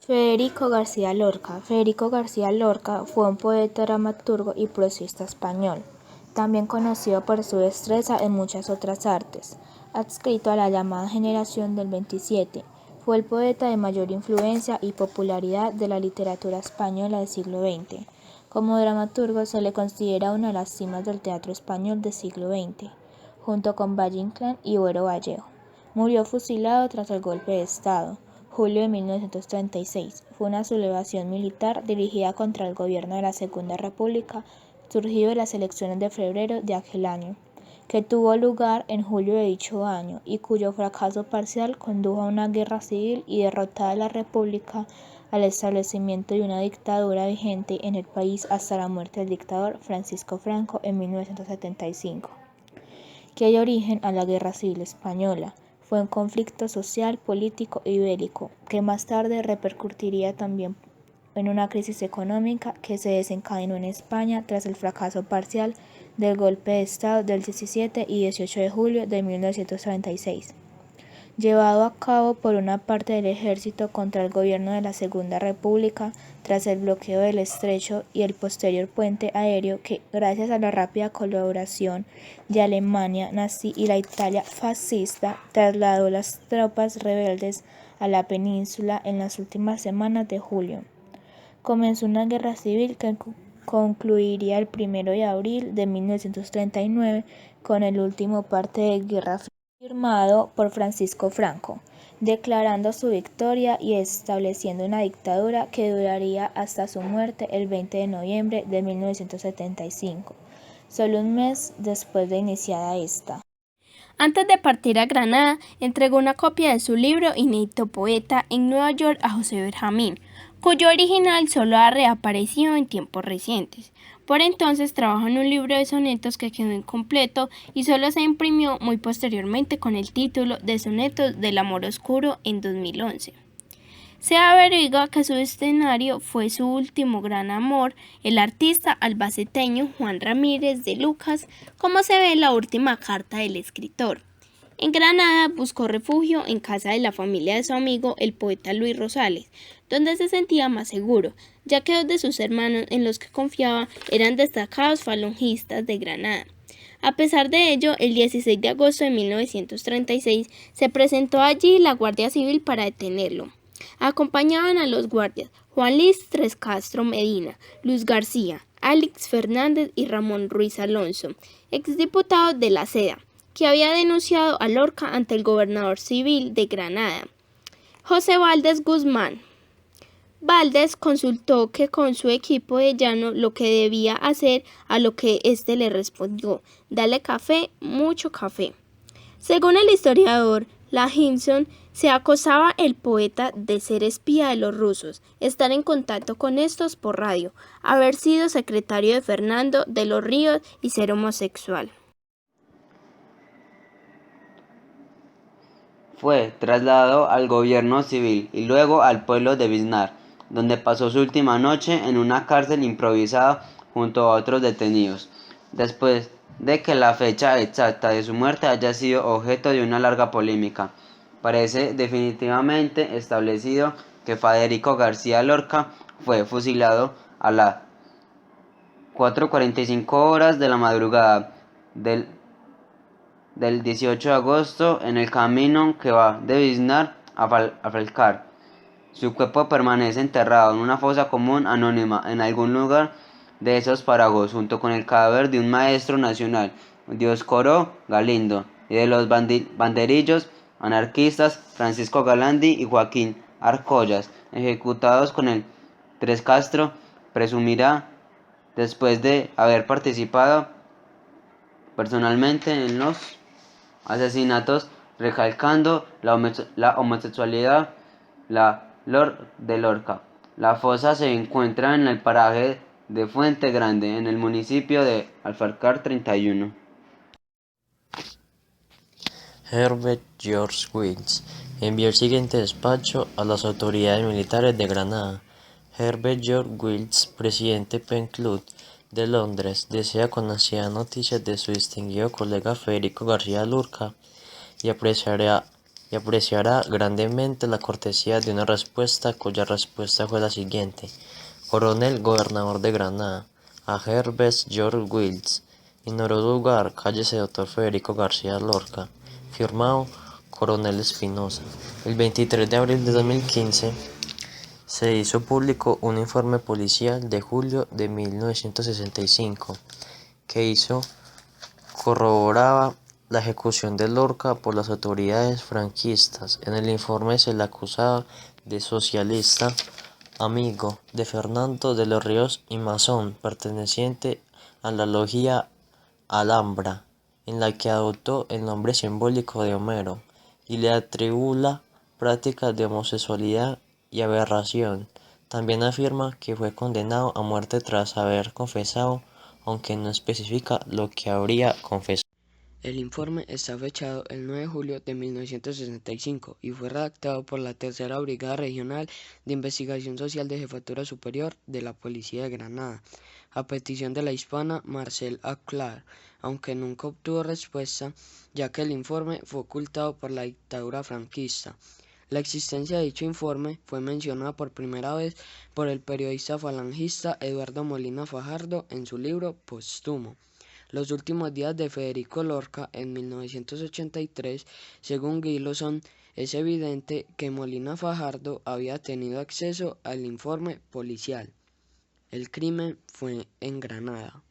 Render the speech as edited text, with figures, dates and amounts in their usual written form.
Federico García Lorca. Federico García Lorca fue un poeta, dramaturgo y prosista español, también conocido por su destreza en muchas otras artes. Adscrito a la llamada generación del 27, fue el poeta de mayor influencia y popularidad de la literatura española del siglo XX. Como dramaturgo se le considera una de las cimas del teatro español del siglo XX, junto con Valle Inclán y Boero Vallejo. Murió fusilado tras el golpe de Estado, julio de 1936. Fue una sublevación militar dirigida contra el gobierno de la Segunda República, surgido de las elecciones de febrero de aquel año, que tuvo lugar en julio de dicho año y cuyo fracaso parcial condujo a una guerra civil y derrotada la República al establecimiento de una dictadura vigente en el país hasta la muerte del dictador Francisco Franco en 1975, que dio origen a la Guerra Civil Española. Fue un conflicto social, político y bélico, que más tarde repercutiría también en una crisis económica que se desencadenó en España tras el fracaso parcial del golpe de Estado del 17 y 18 de julio de 1936, llevado a cabo por una parte del ejército contra el gobierno de la Segunda República tras el bloqueo del estrecho y el posterior puente aéreo que, gracias a la rápida colaboración de Alemania nazi y la Italia fascista, trasladó las tropas rebeldes a la península en las últimas semanas de julio. Comenzó una guerra civil que concluiría el 1 de abril de 1939 con el último parte de guerra firmado por Francisco Franco, declarando su victoria y estableciendo una dictadura que duraría hasta su muerte el 20 de noviembre de 1975, solo un mes después de iniciada esta. Antes de partir a Granada, entregó una copia de su libro Inédito Poeta en Nueva York a José Benjamín, cuyo original solo ha reaparecido en tiempos recientes. Por entonces trabajó en un libro de sonetos que quedó incompleto y solo se imprimió muy posteriormente con el título de Sonetos del Amor Oscuro en 2011. Se averigua que su escenario fue su último gran amor, el artista albaceteño Juan Ramírez de Lucas, como se ve en la última carta del escritor. En Granada buscó refugio en casa de la familia de su amigo, el poeta Luis Rosales, donde se sentía más seguro, ya que dos de sus hermanos en los que confiaba eran destacados falangistas de Granada. A pesar de ello, el 16 de agosto de 1936 se presentó allí la Guardia Civil para detenerlo. Acompañaban a los guardias Juan Luis Tres Castro Medina, Luis García, Alex Fernández y Ramón Ruiz Alonso, exdiputados de la Seda, que había denunciado a Lorca ante el gobernador civil de Granada, José Valdés Guzmán. Valdés consultó que con su equipo de llano lo que debía hacer, a lo que éste le respondió: dale café, mucho café. Según el historiador Lahinson, se acusaba el poeta de ser espía de los rusos, estar en contacto con estos por radio, haber sido secretario de Fernando de los Ríos y ser homosexual. Fue trasladado al gobierno civil y luego al pueblo de Biznar, donde pasó su última noche en una cárcel improvisada junto a otros detenidos, después de que la fecha exacta de su muerte haya sido objeto de una larga polémica. Parece definitivamente establecido que Federico García Lorca fue fusilado a las 4:45 horas de la madrugada del 18 de agosto en el camino que va de Biznar a Falcar. Su cuerpo permanece enterrado en una fosa común anónima en algún lugar de esos páragos, junto con el cadáver de un maestro nacional, Dioscoro Galindo, y de los banderillos anarquistas Francisco Galandi y Joaquín Arcollas, ejecutados con el Tres Castro, presumirá, después de haber participado personalmente en los asesinatos, recalcando la homosexualidad de Lorca. La fosa se encuentra en el paraje de Fuente Grande, en el municipio de Alfalcar 31. Herbert George Wills envió el siguiente despacho a las autoridades militares de Granada. Herbert George Wills, presidente Pen Club de Londres, desea conocer noticias de su distinguido colega Federico García Lorca y apreciará y apreciará grandemente la cortesía de una respuesta cuya respuesta fue la siguiente. Coronel Gobernador de Granada, a Herbert George Wills, ignoró lugar, cállese Dr. Federico García Lorca, firmado Coronel Espinosa. El 23 de abril de 2015 se hizo público un informe policial de julio de 1965 que corroboraba la ejecución de Lorca por las autoridades franquistas. En el informe se le acusaba de socialista, amigo de Fernando de los Ríos y masón, perteneciente a la logia Alhambra, en la que adoptó el nombre simbólico de Homero, y le atribula prácticas de homosexualidad y aberración. También afirma que fue condenado a muerte tras haber confesado, aunque no especifica lo que habría confesado. El informe está fechado el 9 de julio de 1965 y fue redactado por la Tercera Brigada Regional de Investigación Social de Jefatura Superior de la Policía de Granada, a petición de la hispana Marcel Aclar, aunque nunca obtuvo respuesta, ya que el informe fue ocultado por la dictadura franquista. La existencia de dicho informe fue mencionada por primera vez por el periodista falangista Eduardo Molina Fajardo en su libro póstumo Los últimos días de Federico Lorca en 1983. Según Gilson, es evidente que Molina Fajardo había tenido acceso al informe policial. El crimen fue en Granada.